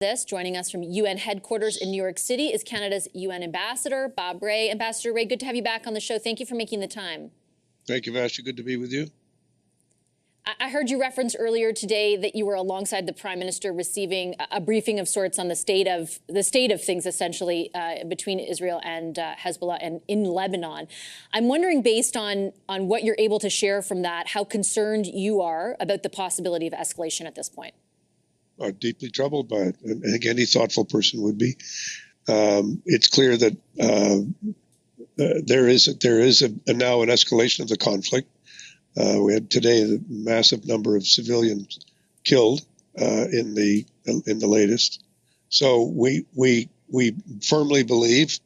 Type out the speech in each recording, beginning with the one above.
Joining us from UN headquarters in New York City is Canada's UN Ambassador, Bob Rae. Ambassador Rae, good to have you back on the show. Thank you for making the time. Thank you, Vassy. Good to be with you. I heard you reference earlier today that you were alongside the Prime Minister receiving a briefing of sorts on the state of things, essentially, between Israel and Hezbollah and in Lebanon. I'm wondering, based on what you're able to share from that, how concerned you are about the possibility of escalation at this point. Are deeply troubled by it. I think any thoughtful person would be. It's clear that there is now an escalation of the conflict. We had today a massive number of civilians killed in the latest. So we firmly believe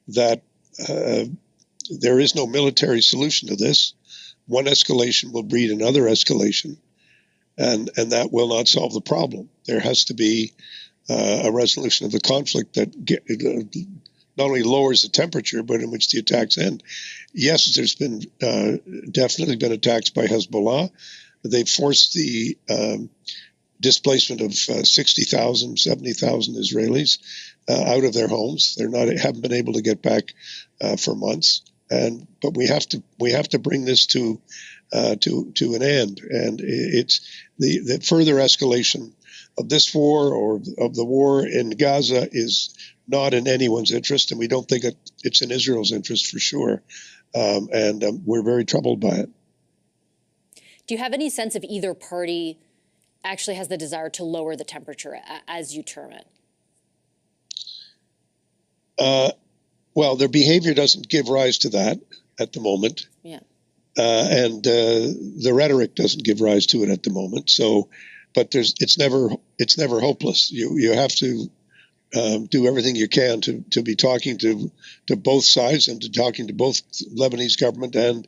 that there is no military solution to this. One escalation will breed another escalation. And that will not solve the problem. There has to be a resolution of the conflict that not only lowers the temperature, but in which the attacks end. Yes, there's been definitely been attacks by Hezbollah. They forced the displacement of 60,000, 70,000 Israelis out of their homes. Haven't been able to get back for months. But we have to bring this to an end, and it's the further escalation of this war or of the war in Gaza is not in anyone's interest, and we don't think it's in Israel's interest for sure. And we're very troubled by it. Do you have any sense if either party actually has the desire to lower the temperature, as you term it? Well, their behavior doesn't give rise to that at the moment. Yeah. And the rhetoric doesn't give rise to it at the moment. So, but it's never hopeless. You have to do everything you can to be talking to both sides and to talking to both Lebanese government and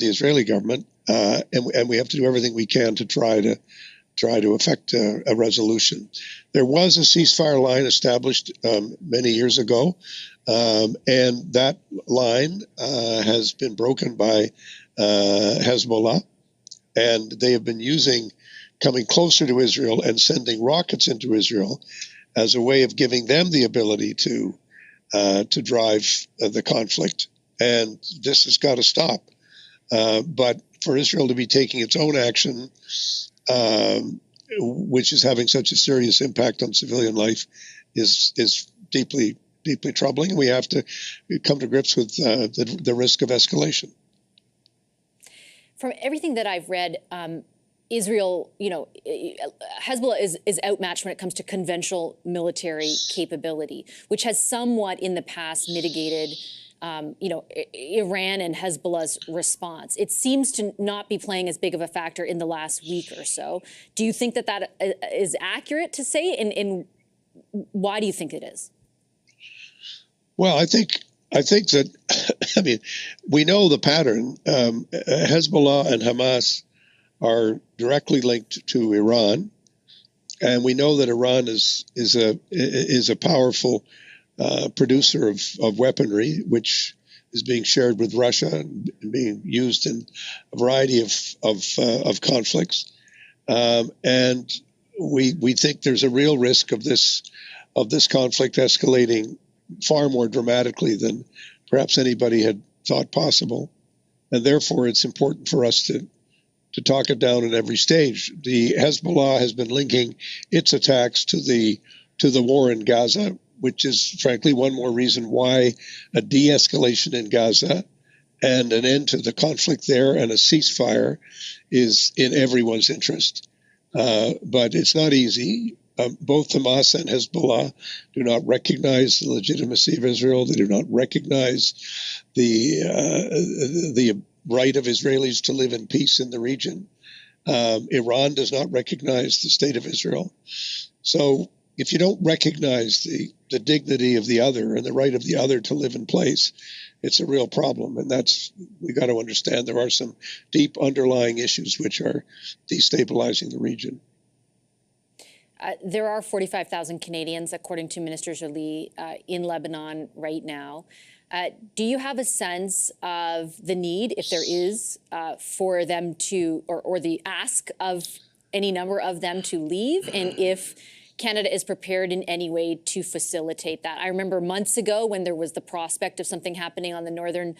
the Israeli government. And we have to do everything we can to try to effect a resolution. There was a ceasefire line established many years ago, and that line has been broken by Hezbollah, and they have been coming closer to Israel and sending rockets into Israel as a way of giving them the ability to drive the conflict. And this has got to stop. But for Israel to be taking its own action, which is having such a serious impact on civilian life, is deeply troubling. And we have to come to grips with the risk of escalation. From everything that I've read, Israel, Hezbollah is outmatched when it comes to conventional military capability, which has somewhat in the past mitigated, Iran and Hezbollah's response. It seems to not be playing as big of a factor in the last week or so. Do you think that is accurate to say? And why do you think it is? Well, I think that, I mean, we know the pattern. Hezbollah and Hamas are directly linked to Iran, and we know that Iran is a powerful producer of weaponry, which is being shared with Russia and being used in a variety of conflicts. And we think there's a real risk of this conflict escalating far more dramatically than perhaps anybody had thought possible. And therefore, it's important for us to talk it down at every stage. The Hezbollah has been linking its attacks to the war in Gaza, which is frankly one more reason why a de-escalation in Gaza and an end to the conflict there and a ceasefire is in everyone's interest. But it's not easy. Both Hamas and Hezbollah do not recognize the legitimacy of Israel. They do not recognize the right of Israelis to live in peace in the region. Iran does not recognize the state of Israel. So if you don't recognize the dignity of the other and the right of the other to live in place, it's a real problem. And we got to understand there are some deep underlying issues which are destabilizing the region. There are 45,000 Canadians, according to Minister Joly, in Lebanon right now. Do you have a sense of the need, if there is, for them to, or the ask of any number of them to leave? And if Canada is prepared in any way to facilitate that. I remember months ago when there was the prospect of something happening on the northern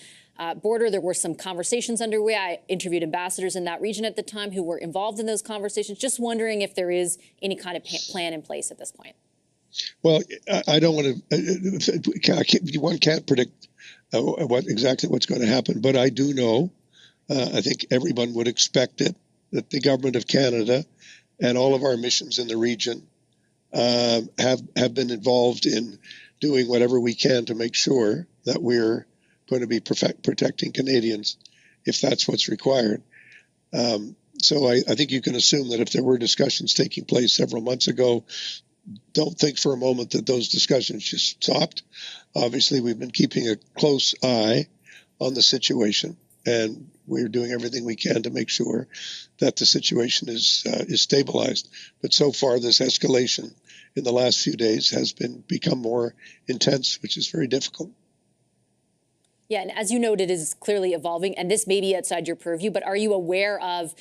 border, there were some conversations underway. I interviewed ambassadors in that region at the time who were involved in those conversations. Just wondering if there is any kind of plan in place at this point. Well, I don't want to. One can't predict exactly what's going to happen, but I do know. I think everyone would expect it, that the government of Canada and all of our missions in the region have been involved in doing whatever we can to make sure that we're going to be protecting Canadians if that's what's required. So I think you can assume that if there were discussions taking place several months ago, don't think for a moment that those discussions just stopped. Obviously, we've been keeping a close eye on the situation, and we're doing everything we can to make sure that the situation is stabilized. But so far, this escalation in the last few days has become more intense, which is very difficult. Yeah, and as you noted, it is clearly evolving, and this may be outside your purview, but are you aware of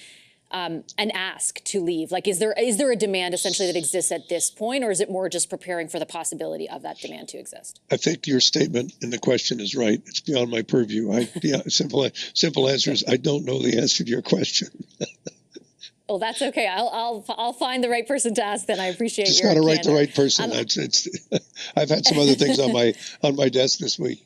an ask to leave? Like, is there a demand essentially that exists at this point, or is it more just preparing for the possibility of that demand to exist? I think your statement in the question is right. It's beyond my purview. Simple answer is I don't know the answer to your question. Well, that's okay. I'll find the right person to ask. Then I appreciate. Just your got to write candor. the right person. I've had some other things on my desk this week.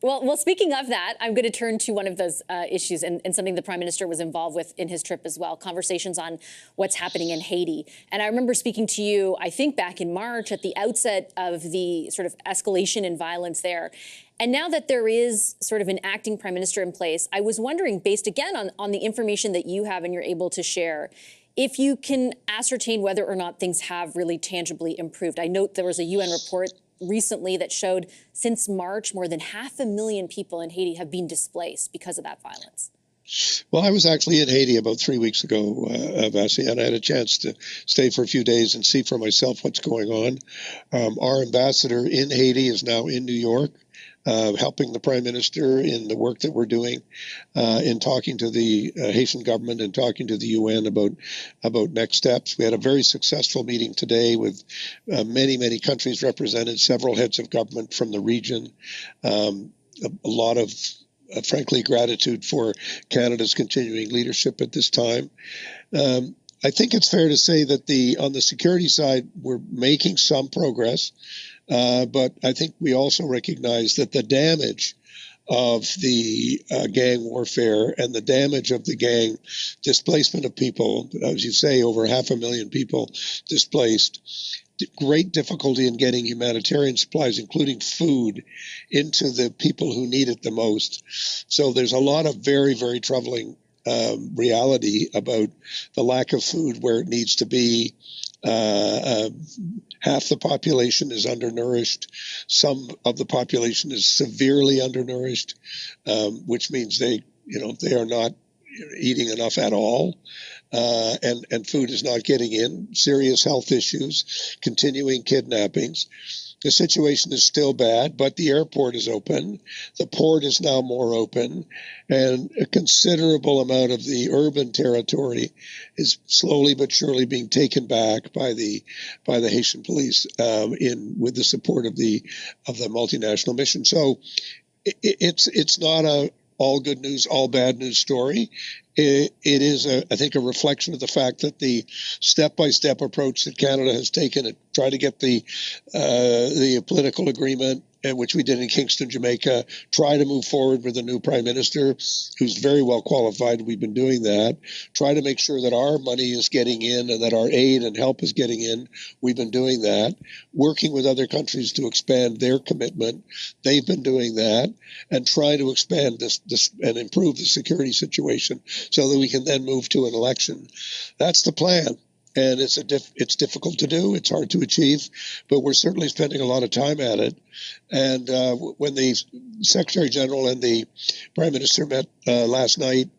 Well, speaking of that, I'm going to turn to one of those issues and something the Prime Minister was involved with in his trip as well, conversations on what's happening in Haiti. And I remember speaking to you, I think back in March at the outset of the sort of escalation in violence there. And now that there is sort of an acting Prime Minister in place, I was wondering, based again on the information that you have and you're able to share, if you can ascertain whether or not things have really tangibly improved. I note there was a UN report recently that showed since March, more than 500,000 people in Haiti have been displaced because of that violence. Well, I was actually in Haiti about 3 weeks ago, Vassy, and I had a chance to stay for a few days and see for myself what's going on. Our ambassador in Haiti is now in New York, helping the Prime Minister in the work that we're doing, in talking to the Haitian government and talking to the UN about next steps. We had a very successful meeting today with many countries represented, several heads of government from the region, a lot of frankly, gratitude for Canada's continuing leadership at this time. I think it's fair to say that on the security side, we're making some progress, but I think we also recognize that the damage of the gang warfare and the damage of the gang displacement of people, as you say, over 500,000 people displaced, great difficulty in getting humanitarian supplies, including food, into the people who need it the most. So there's a lot of very, very troubling reality about the lack of food where it needs to be. Half the population is undernourished. Some of the population is severely undernourished, which means they are not eating enough at all. And food is not getting in, serious health issues, continuing kidnappings. The situation is still bad, but the airport is open. The port is now more open, and a considerable amount of the urban territory is slowly but surely being taken back by the Haitian police with the support of the multinational mission. So it's not a all good news, all bad news story. It is, I think, a reflection of the fact that the step-by-step approach that Canada has taken to try to get the political agreement, which we did in Kingston, Jamaica, try to move forward with a new Prime Minister who's very well qualified. We've been doing that. Try to make sure that our money is getting in and that our aid and help is getting in. We've been doing that. Working with other countries to expand their commitment. They've been doing that. And try to expand this and improve the security situation so that we can then move to an election. That's the plan. And it's difficult to do. It's hard to achieve, but we're certainly spending a lot of time at it. And when the Secretary General and the Prime Minister met last night,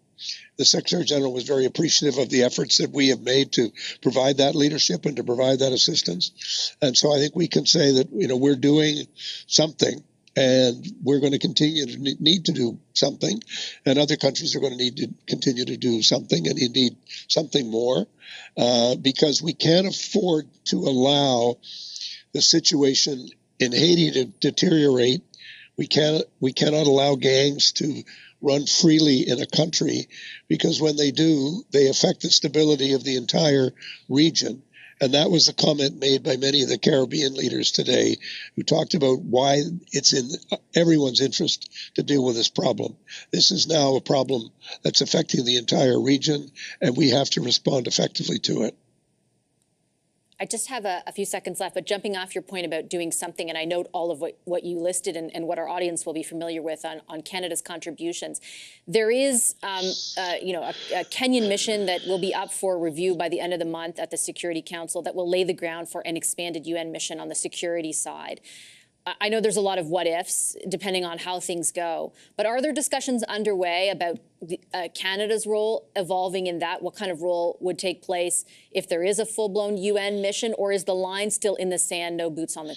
the Secretary General was very appreciative of the efforts that we have made to provide that leadership and to provide that assistance. And so I think we can say that we're doing something. And we're going to continue to need to do something, and other countries are going to need to continue to do something, and indeed something more, because we can't afford to allow the situation in Haiti to deteriorate. We cannot allow gangs to run freely in a country, because when they do, they affect the stability of the entire region. And that was the comment made by many of the Caribbean leaders today, who talked about why it's in everyone's interest to deal with this problem. This is now a problem that's affecting the entire region, and we have to respond effectively to it. I just have a few seconds left, but jumping off your point about doing something, and I note all of what you listed and what our audience will be familiar with on Canada's contributions. There is, a Kenyan mission that will be up for review by the end of the month at the Security Council that will lay the ground for an expanded UN mission on the security side. I know there's a lot of what ifs depending on how things go, but are there discussions underway about Canada's role evolving in that? What kind of role would take place if there is a full-blown UN mission, or is the line still in the sand, no boots on the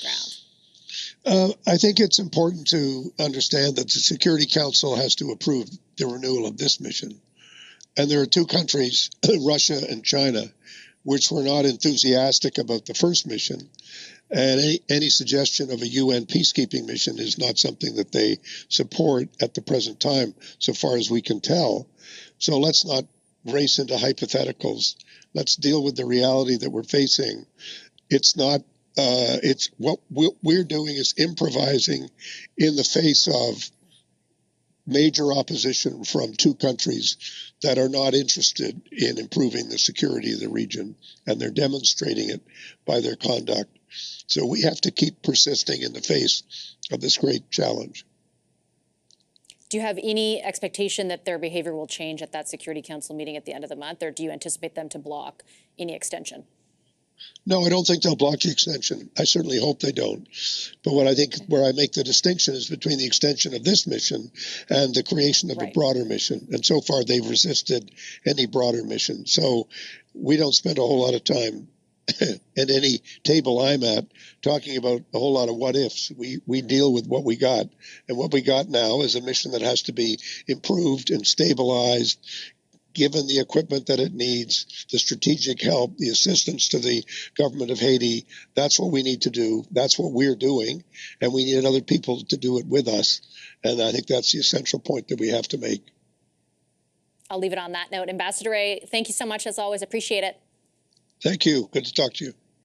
ground? I think it's important to understand that the Security Council has to approve the renewal of this mission. And there are two countries, Russia and China, which were not enthusiastic about the first mission. And any suggestion of a UN peacekeeping mission is not something that they support at the present time, so far as we can tell. So let's not race into hypotheticals. Let's deal with the reality that we're facing. It's not, it's what we're doing is improvising in the face of major opposition from two countries that are not interested in improving the security of the region, and they're demonstrating it by their conduct. So we have to keep persisting in the face of this great challenge. Do you have any expectation that their behavior will change at that Security Council meeting at the end of the month, or do you anticipate them to block any extension? No, I don't think they'll block the extension. I certainly hope they don't. But what I think where I make the distinction is between the extension of this mission and the creation of a broader mission. And so far, they've resisted any broader mission. So we don't spend a whole lot of time at any table I'm at talking about a whole lot of what ifs. We deal with what we got. And what we got now is a mission that has to be improved and stabilized, given the equipment that it needs, the strategic help, the assistance to the government of Haiti. That's what we need to do. That's what we're doing. And we need other people to do it with us. And I think that's the essential point that we have to make. I'll leave it on that note. Ambassador Rae, thank you so much as always. Appreciate it. Thank you. Good to talk to you.